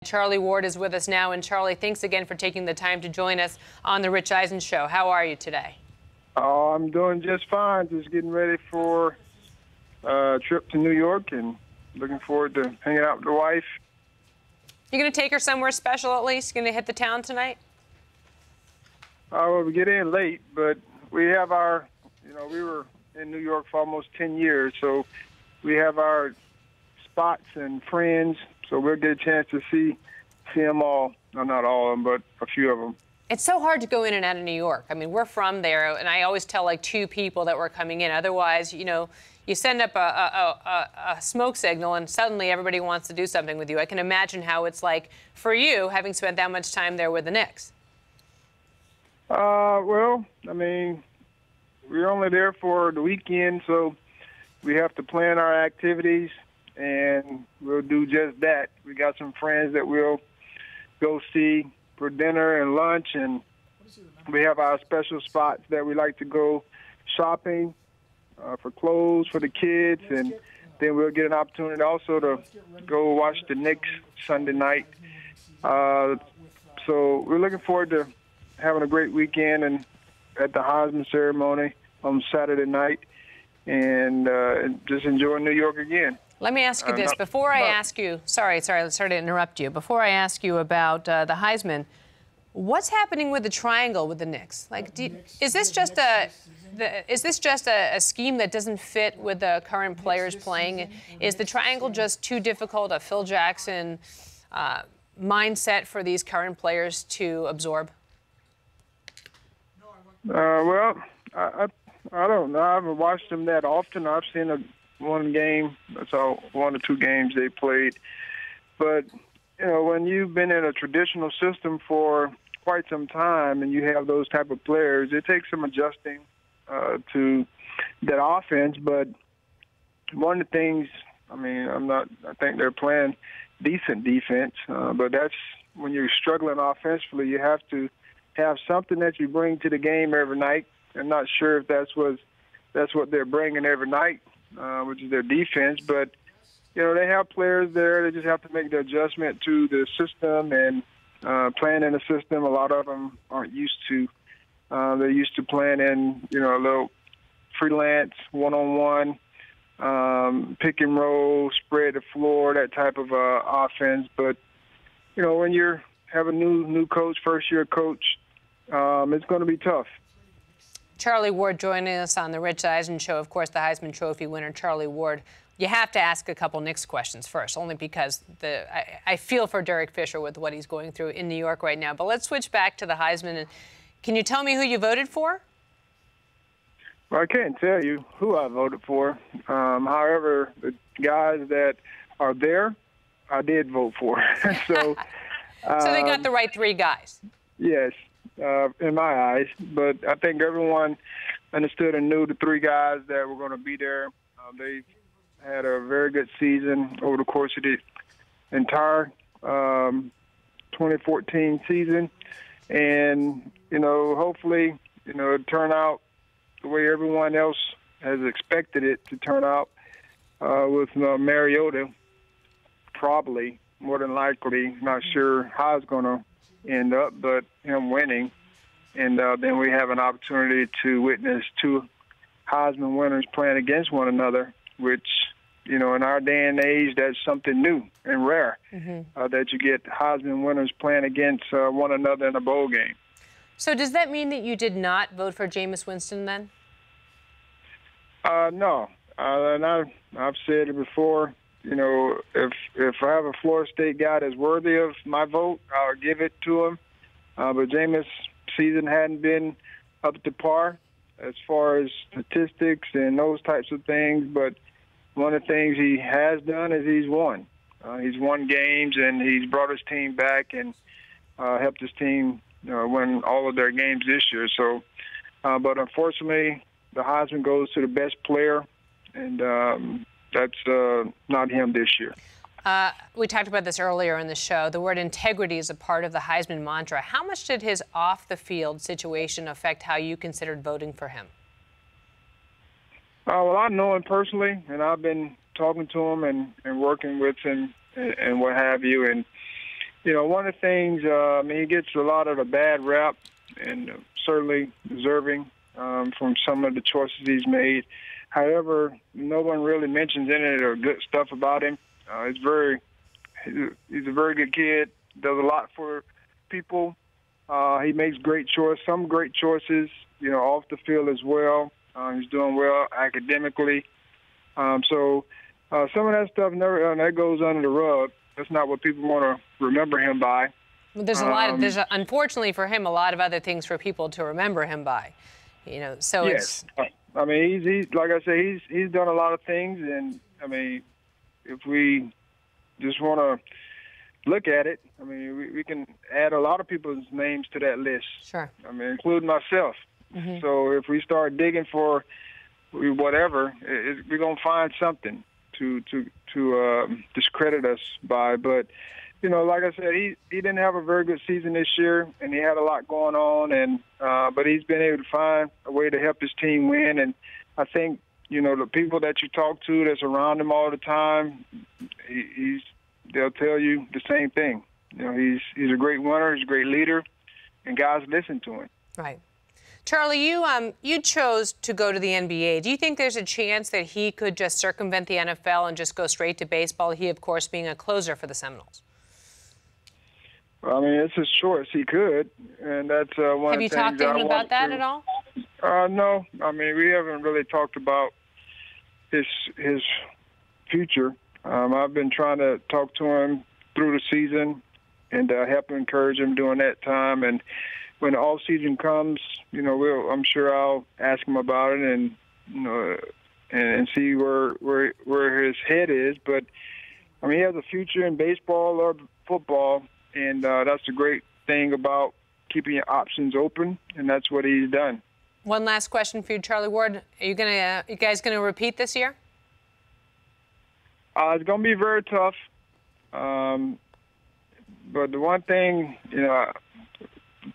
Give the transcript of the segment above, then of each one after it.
Charlie Ward is with us now. And Charlie, thanks again for taking the time to join us on the Rich Eisen Show. How are you today? Oh, I'm doing just fine. Just getting ready for a trip to New York and looking forward to hanging out with the wife. You going to take her somewhere special at least? Going to hit the town tonight? Well, we get in late, but we have our, we were in New York for almost 10 years, so we have our spots and friends, so we'll get a chance to see them all. Well, not all of them, but a few of them. It's so hard to go in and out of New York. I mean, we're from there, and I always tell like 2 people that were coming in. Otherwise, you send up a smoke signal, and suddenly everybody wants to do something with you. I can imagine how it's like for you, having spent that much time there with the Knicks. Well, I mean, we're only there for the weekend, so we have to plan our activities, and we'll do just that. We got some friends that we'll go see for dinner and lunch, and we have our special spots that we like to go shopping for clothes for the kids, and then we'll get an opportunity also to go watch the Knicks Sunday night. So we're looking forward to having a great weekend and at the Heisman ceremony on Saturday night, and just enjoying New York again. Let me ask you this. Before I ask you, sorry to interrupt you. Before I ask you about the Heisman, what's happening with the triangle with the Knicks? Like, is this just a scheme that doesn't fit with the current players playing? Is the triangle just too difficult, a Phil Jackson mindset for these current players to absorb? Well, I don't know. I haven't watched them that often. I've seen one game. That's all, 1 or 2 games they played. But, when you've been in a traditional system for quite some time and you have those type of players, it takes some adjusting to that offense. But one of the things, I think they're playing decent defense, but that's when you're struggling offensively, you have to have something that you bring to the game every night. I'm not sure if that's what they're bringing every night, which is their defense. But, they have players there. They just have to make the adjustment to the system and playing in the system. A lot of them aren't used to. They're used to playing in, a little freelance, one-on-one, pick and roll, spread the floor, that type of offense. But, when you have a new coach, first-year coach, it's going to be tough. Charlie Ward joining us on the Rich Eisen Show. Of course, the Heisman Trophy winner, Charlie Ward. You have to ask a couple Knicks questions first, only because I feel for Derek Fisher with what he's going through in New York right now. But let's switch back to the Heisman. And can you tell me who you voted for? Well, I can't tell you who I voted for. However, the guys that are there, I did vote for. So they got the right 3 guys. Yes, in my eyes. But I think everyone understood and knew the 3 guys that were going to be there. They had a very good season over the course of the entire 2014 season. And, hopefully, it turn out the way everyone else has expected it to turn out with Mariota, probably, more than likely. Not sure how it's going to end up, but him winning. And then we have an opportunity to witness 2 Heisman winners playing against one another, which, in our day and age, that's something new and rare, that you get Heisman winners playing against one another in a bowl game. So does that mean that you did not vote for Jameis Winston then? No. And I've said it before, if I have a Florida State guy that's worthy of my vote, I'll give it to him. But Jameis' season hadn't been up to par as far as statistics and those types of things. But one of the things he has done is he's won. He's won games, and he's brought his team back and helped his team win all of their games this year. So, but unfortunately, the Heisman goes to the best player, and that's not him this year. We talked about this earlier in the show. The word integrity is a part of the Heisman mantra. How much did his off-the-field situation affect how you considered voting for him? Well, I know him personally, and I've been talking to him and working with him and what have you. And, you know, one of the things, I mean, he gets a lot of the bad rap, and certainly deserving from some of the choices he's made. However, no one really mentions any of the good stuff about him. He's a very good kid, does a lot for people. He makes some great choices, you know, off the field as well. He's doing well academically. So some of that stuff that goes under the rug. That's not what people want to remember him by. Well, there's unfortunately for him, a lot of other things for people to remember him by. You know, so yes. I mean, he's like I say, he's done a lot of things, and I mean, if we just want to look at it, I mean, we can add a lot of people's names to that list. Sure. I mean, including myself. Mm-hmm. So if we start digging for whatever, we're gonna find something to discredit us by. But you know, like I said, he didn't have a very good season this year, and he had a lot going on, and but he's been able to find a way to help his team win. And I think, you know, the people that you talk to that's around him all the time, they'll tell you the same thing. You know, he's a great winner, he's a great leader, and guys listen to him. Right. Charlie, you chose to go to the NBA. Do you think there's a chance that he could just circumvent the NFL and just go straight to baseball? He, of course, being a closer for the Seminoles. Well, I mean, it's his choice. He could, and that's one of the things. Have you talked to him about that at all? No. I mean, we haven't really talked about his future. I've been trying to talk to him through the season and help encourage him during that time. And when the off season comes, you know, I'm sure I'll ask him about it, and you know, and see where his head is. But I mean, he has a future in baseball or football, and that's the great thing about keeping your options open, and that's what he's done. One last question for you, Charlie Ward. Are you guys gonna repeat this year? It's gonna be very tough. But the one thing, you know,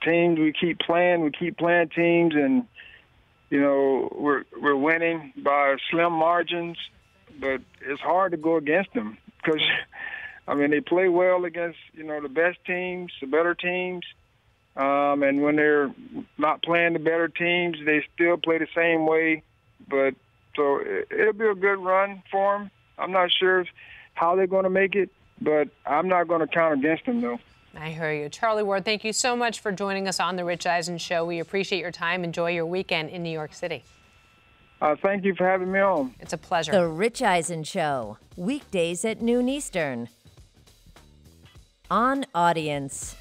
teams, we keep playing teams, and you know, we're winning by slim margins, but it's hard to go against them because I mean, they play well against, you know, the best teams, the better teams, and when they're not playing the better teams, they still play the same way. But so it'll be a good run for them. I'm not sure how they're going to make it, but I'm not going to count against them, though. I hear you. Charlie Ward, thank you so much for joining us on The Rich Eisen Show. We appreciate your time. Enjoy your weekend in New York City. Thank you for having me on. It's a pleasure. The Rich Eisen Show, weekdays at noon Eastern. On Audience.